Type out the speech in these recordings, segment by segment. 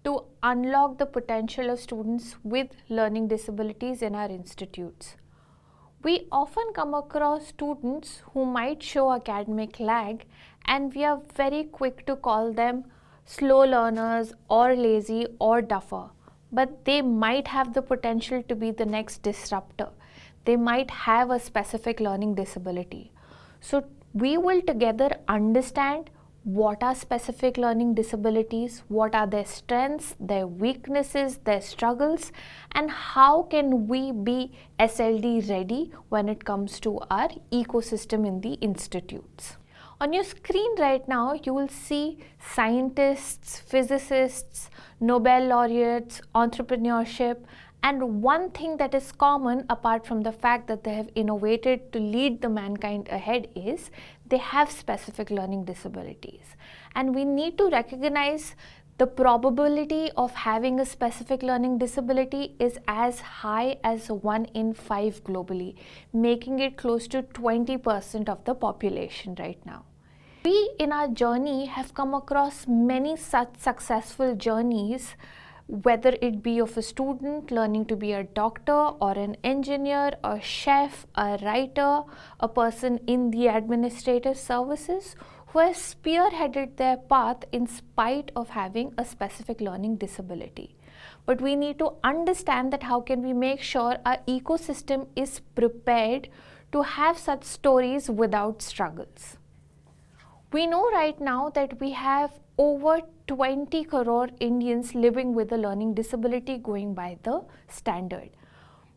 to unlock the potential of students with learning disabilities in our institutes. We often come across students who might show academic lag, and we are very quick to call them slow learners or lazy or duffer. But they might have the potential to be the next disruptor. They might have a specific learning disability. So we will together understand what are specific learning disabilities, what are their strengths, their weaknesses, their struggles, and how can we be SLD ready when it comes to our ecosystem in the institutes. On your screen right now, you will see scientists, physicists, Nobel laureates, entrepreneurship, and one thing that is common apart from the fact that they have innovated to lead the mankind ahead is they have specific learning disabilities. And we need to recognize the probability of having a specific learning disability is as high as 1 in 5 globally, making it close to 20% of the population right now. We in our journey have come across many such successful journeys, whether it be of a student learning to be a doctor or an engineer, a chef, a writer, a person in the administrative services who has spearheaded their path in spite of having a specific learning disability. But we need to understand that how can we make sure our ecosystem is prepared to have such stories without struggles. We know right now that we have over 20 crore Indians living with a learning disability going by the standard.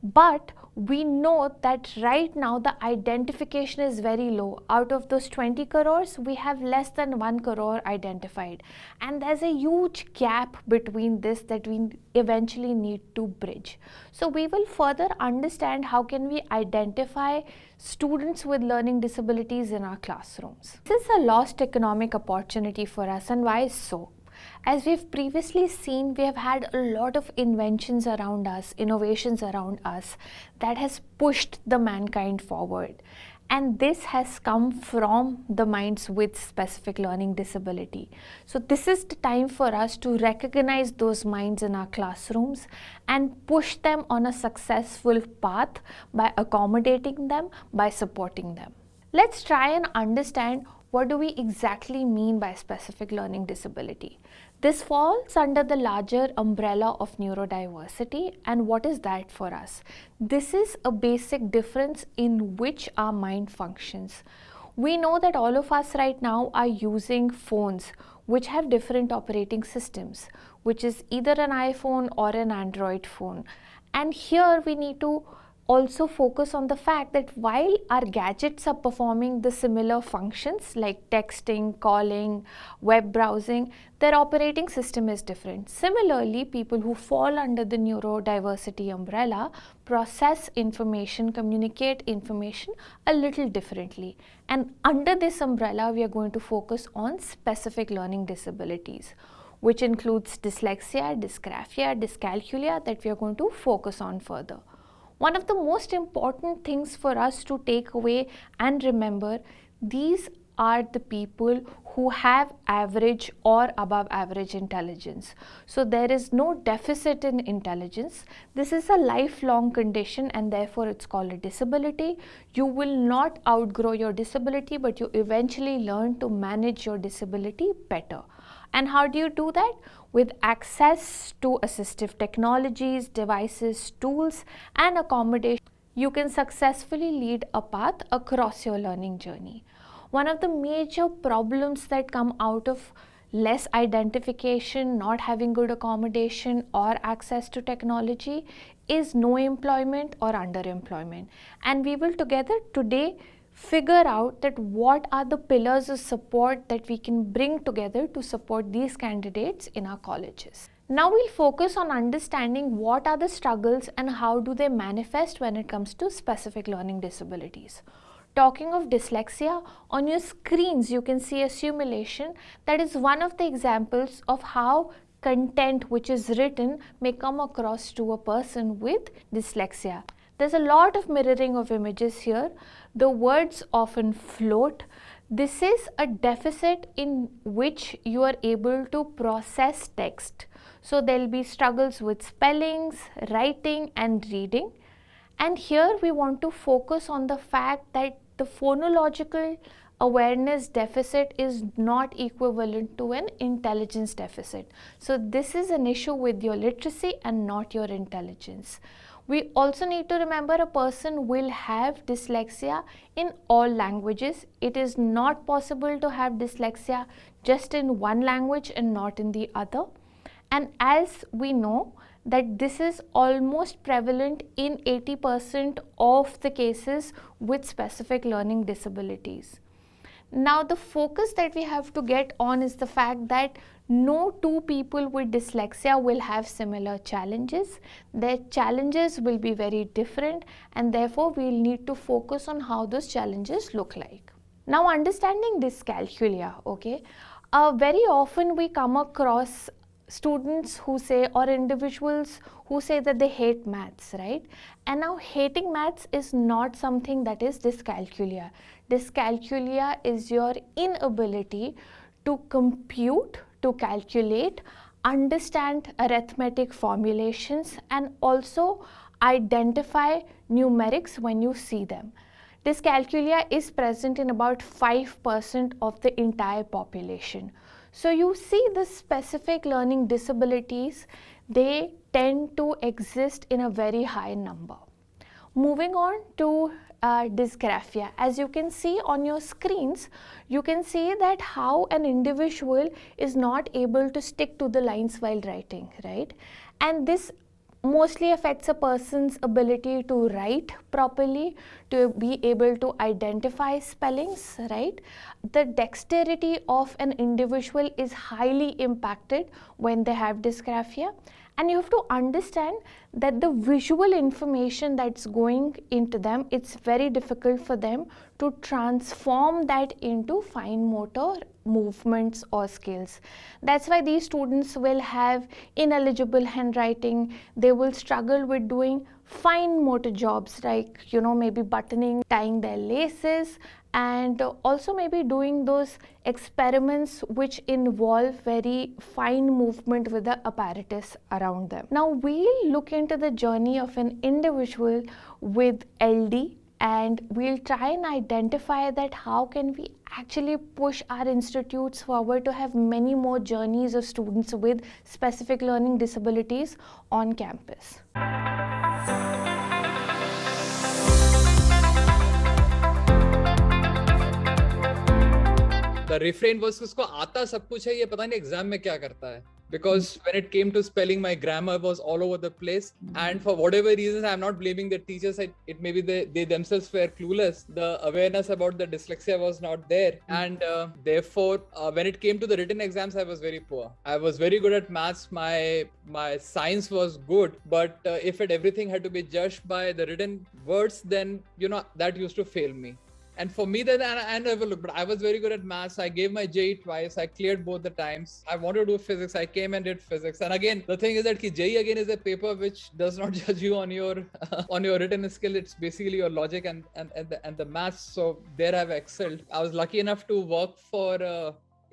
But we know that right now the identification is very low. Out of those 20 crores, we have less than 1 crore identified. And there's a huge gap between this that we eventually need to bridge. So we will further understand how can we identify students with learning disabilities in our classrooms. This is a lost economic opportunity for us, and why so? As we've previously seen, we have had a lot of inventions around us, innovations around us that has pushed the mankind forward. And this has come from the minds with specific learning disability. So this is the time for us to recognize those minds in our classrooms and push them on a successful path by accommodating them, by supporting them. Let's try and understand what do we exactly mean by specific learning disability. This falls under the larger umbrella of neurodiversity, and what is that for us? This is a basic difference in which our mind functions. We know that all of us right now are using phones which have different operating systems, which is either an iPhone or an Android phone. And here we need to also focus on the fact that while our gadgets are performing the similar functions like texting, calling, web browsing, their operating system is different. Similarly, people who fall under the neurodiversity umbrella process information, communicate information a little differently. And under this umbrella, we are going to focus on specific learning disabilities, which includes dyslexia, dysgraphia, dyscalculia that we are going to focus on further. One of the most important things for us to take away and remember, these are the people who have average or above average intelligence. So there is no deficit in intelligence. This is a lifelong condition and therefore it's called a disability. You will not outgrow your disability, but you eventually learn to manage your disability better. And how do you do that? With access to assistive technologies, devices, tools, and accommodation, you can successfully lead a path across your learning journey. One of the major problems that come out of less identification, not having good accommodation or access to technology is no employment or underemployment. And we will together today figure out that what are the pillars of support that we can bring together to support these candidates in our colleges. Now we'll focus on understanding what are the struggles and how do they manifest when it comes to specific learning disabilities. Talking of dyslexia, on your screens you can see a simulation that is one of the examples of how content which is written may come across to a person with dyslexia. There's a lot of mirroring of images here. The words often float. This is a deficit in which you are able to process text. So there will be struggles with spellings, writing and reading. And here we want to focus on the fact that the phonological awareness deficit is not equivalent to an intelligence deficit. So this is an issue with your literacy and not your intelligence. We also need to remember a person will have dyslexia in all languages. It is not possible to have dyslexia just in one language and not in the other. And as we know that this is almost prevalent in 80% of the cases with specific learning disabilities. Now the focus that we have to get on is the fact that no two people with dyslexia will have similar challenges. Their challenges will be very different, and therefore we'll need to focus on how those challenges look like. Now, understanding dyscalculia, okay, very often we come across students who say, or individuals who say that they hate maths, right? And now hating maths is not something that is dyscalculia. Dyscalculia is your inability to compute, to calculate, understand arithmetic formulations, and also identify numerics when you see them. Dyscalculia is present in about 5% of the entire population. So you see the specific learning disabilities, they tend to exist in a very high number. Moving on to dysgraphia. As you can see on your screens, you can see that how an individual is not able to stick to the lines while writing, right? And this mostly affects a person's ability to write properly, to be able to identify spellings, right? The dexterity of an individual is highly impacted when they have dysgraphia. And you have to understand that the visual information that's going into them, it's very difficult for them to transform that into fine motor movements or skills. That's why these students will have ineligible handwriting. They will struggle with doing fine motor jobs like, maybe buttoning, tying their laces, and also maybe doing those experiments which involve very fine movement with the apparatus around them. Now we'll look into the journey of an individual with LD, and we'll try and identify that how can we actually push our institutes forward to have many more journeys of students with specific learning disabilities on campus. The refrain was उसको आता सब कुछ है, ये पता नहीं exam में क्या करता है. Because when it came to spelling, my grammar was all over the place, and for whatever reasons, I'm not blaming the teachers. It maybe they themselves were clueless. The awareness about the dyslexia was not there, and therefore, when it came to the written exams, I was very poor. I was very good at maths. My science was good, but if everything had to be judged by the written words, then that used to fail me. And for me, then I never looked, but I was very good at maths. I gave my JEE twice. I cleared both the times. I wanted to do physics. I came and did physics. And again, the thing is that JEE again is a paper which does not judge you on your on your written skill. It's basically your logic and the maths. So there I've excelled. I was lucky enough to work for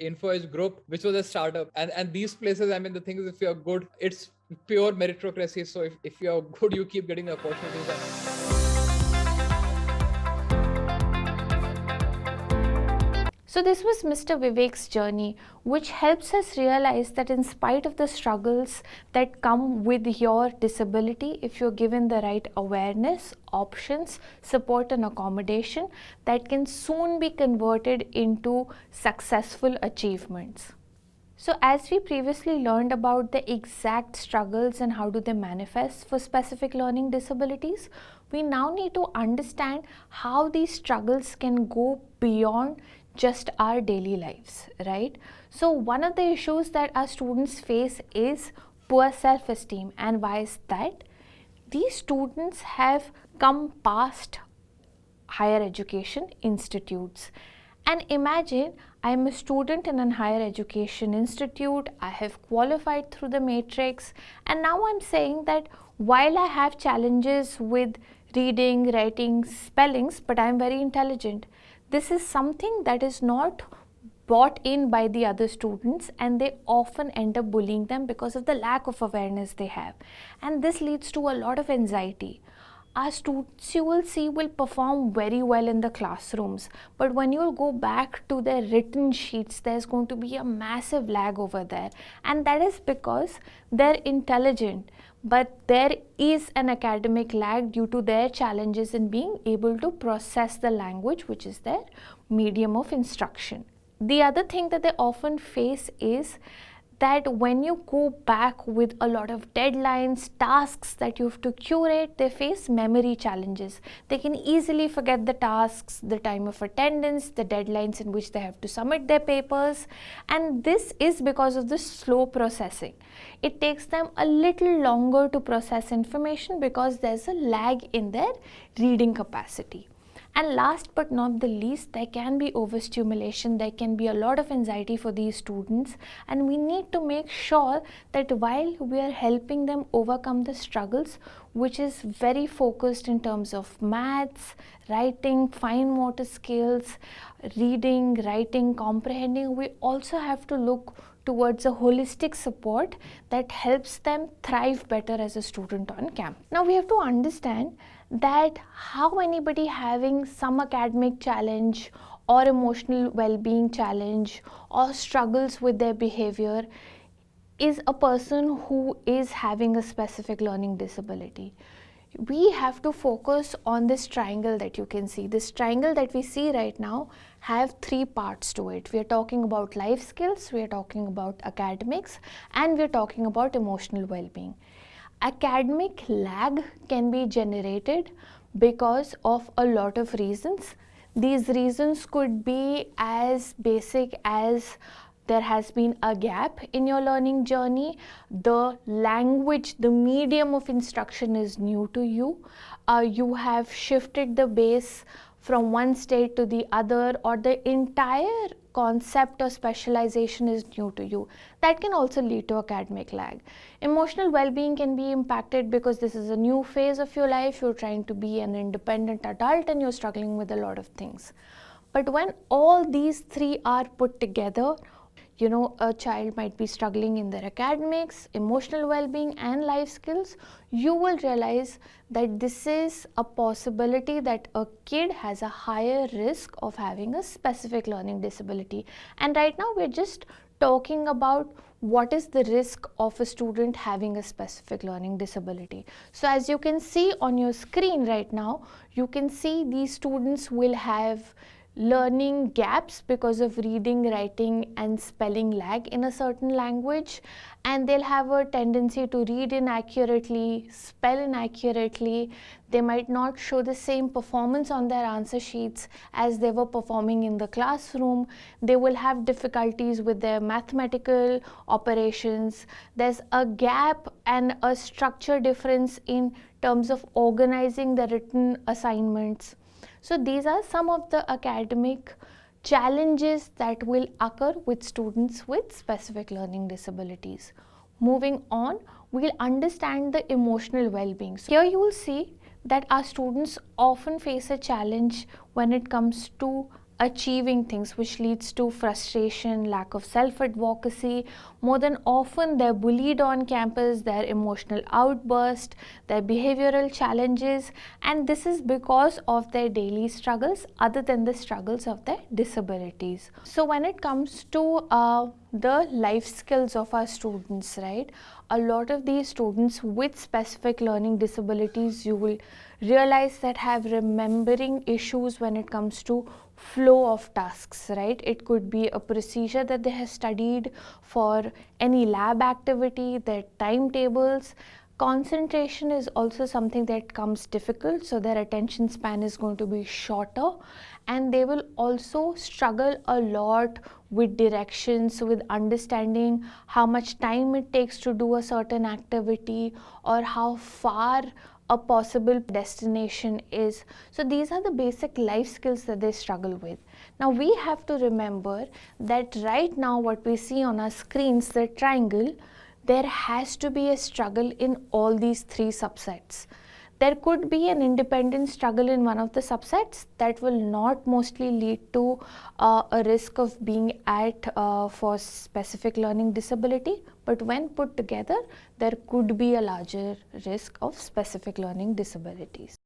InfoEdge Group, which was a startup. And these places, I mean, the thing is, if you're good, it's pure meritocracy. So if you're good, you keep getting the opportunities. So this was Mr. Vivek's journey, which helps us realize that in spite of the struggles that come with your disability, if you're given the right awareness, options, support and accommodation, that can soon be converted into successful achievements. So as we previously learned about the exact struggles and how do they manifest for specific learning disabilities, we now need to understand how these struggles can go beyond just our daily lives, right? So one of the issues that our students face is poor self-esteem. And why is that? These students have come past higher education institutes. And imagine I'm a student in a higher education institute, I have qualified through the matrix, and now I'm saying that while I have challenges with reading, writing, spellings, but I'm very intelligent. This is something that is not brought in by the other students, and they often end up bullying them because of the lack of awareness they have, and this leads to a lot of anxiety. Our students, you will see, will perform very well in the classrooms, but when you go back to their written sheets, there's going to be a massive lag over there, and that is because they're intelligent, but there is an academic lag due to their challenges in being able to process the language, which is their medium of instruction. The other thing that they often face is that when you go back with a lot of deadlines, tasks that you have to curate, they face memory challenges. They can easily forget the tasks, the time of attendance, the deadlines in which they have to submit their papers, and this is because of the slow processing. It takes them a little longer to process information because there's a lag in their reading capacity. And last but not the least, there can be overstimulation, there can be a lot of anxiety for these students, and we need to make sure that while we are helping them overcome the struggles, which is very focused in terms of maths, writing, fine motor skills, reading, writing, comprehending, we also have to look towards a holistic support that helps them thrive better as a student on campus. Now we have to understand that how anybody having some academic challenge or emotional well-being challenge or struggles with their behavior is a person who is having a specific learning disability. We have to focus on this triangle that you can see. This triangle that we see right now have three parts to it. We are talking about life skills, we are talking about academics, and we are talking about emotional well-being. Academic lag can be generated because of a lot of reasons. These reasons could be as basic as there has been a gap in your learning journey, the language, the medium of instruction is new to you, you have shifted the base from one state to the other, or the entire concept or specialization is new to you. That can also lead to academic lag. Emotional well-being can be impacted because this is a new phase of your life, you're trying to be an independent adult and you're struggling with a lot of things. But when all these three are put together, you know, a child might be struggling in their academics, emotional well-being and life skills, you will realize that this is a possibility that a kid has a higher risk of having a specific learning disability. And right now we're just talking about what is the risk of a student having a specific learning disability. So as you can see on your screen right now, you can see these students will have learning gaps because of reading, writing and spelling lag in a certain language, and they'll have a tendency to read inaccurately, spell inaccurately. They might not show the same performance on their answer sheets as they were performing in the classroom. They will have difficulties with their mathematical operations. There's a gap and a structure difference in terms of organizing the written assignments. So these are some of the academic challenges that will occur with students with specific learning disabilities. Moving on, we'll understand the emotional well-being. So here you will see that our students often face a challenge when it comes to achieving things, which leads to frustration, lack of self-advocacy. More than often, they're bullied on campus, their emotional outburst, their behavioral challenges, and this is because of their daily struggles other than the struggles of their disabilities. So when it comes to the life skills of our students, right, a lot of these students with specific learning disabilities, you will realize that have remembering issues when it comes to flow of tasks, right? It could be a procedure that they have studied for any lab activity, their timetables. Concentration is also something that comes difficult, so their attention span is going to be shorter, and they will also struggle a lot with directions, with understanding how much time it takes to do a certain activity or how far a possible destination is. So these are the basic life skills that they struggle with. Now we have to remember that right now what we see on our screens, the triangle, there has to be a struggle in all these three subsets. There could be an independent struggle in one of the subsets that will not mostly lead to a risk of being at for specific learning disability, but when put together, there could be a larger risk of specific learning disabilities.